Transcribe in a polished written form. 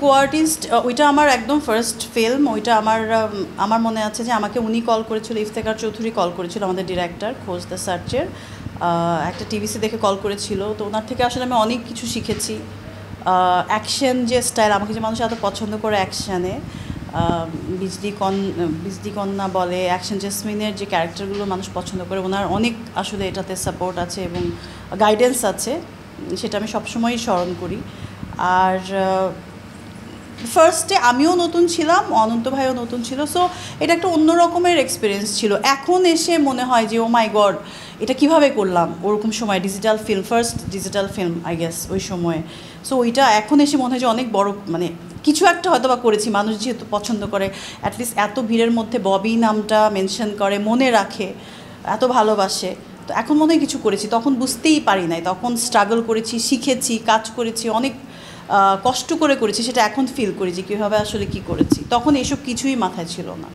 Co artist ওইটা আমার একদম ফার্স্ট ফিল্ম। ওইটা আমার মনে আছে যে আমাকে উনি কল করেছিল, ইফতেখার চৌধুরী কল করেছিল, আমাদের ডিরেক্টর খোঁজ দ্য সার্চের, একটা টিভিসি দেখে কল করেছিল। তো ওনার থেকে আসলে আমি অনেক কিছু শিখেছি। অ্যাকশন যে স্টাইল, আমাকে যে মানুষ এত পছন্দ করে অ্যাকশানে, বিজলি কন্যা বলে, অ্যাকশন জেসমিনের যে ক্যারেক্টারগুলো মানুষ পছন্দ করে, ওনার অনেক আসলে এটাতে সাপোর্ট আছে এবং গাইডেন্স আছে, সেটা আমি সবসময়ই স্মরণ করি। আর ফার্স্টে আমিও নতুন ছিলাম, অনন্ত ভাইও নতুন ছিল, সো এটা একটা অন্য রকমের এক্সপিরিয়েন্স ছিল। এখন এসে মনে হয় যে ও মাই গড, এটা কিভাবে করলাম ওরকম সময়, digital film, first digital film I guess ওই সময়ে। সো ওইটা এখন এসে মনে হয় যে অনেক বড়, মানে কিছু একটা হয়তো বা করেছি, মানুষ যেহেতু পছন্দ করে, অ্যাটলিস্ট এত ভিড়ের মধ্যে ববি নামটা মেনশন করে, মনে রাখে, এত ভালোবাসে, তো এখন মনে হয় কিছু করেছি। তখন বুঝতেই পারি নাই, তখন স্ট্রাগল করেছি, শিখেছি, কাজ করেছি, অনেক কষ্ট করে করেছি, সেটা এখন ফিল করি যে কীভাবে আসলে কী করেছি। তখন এসব কিছুই মাথায় ছিল না।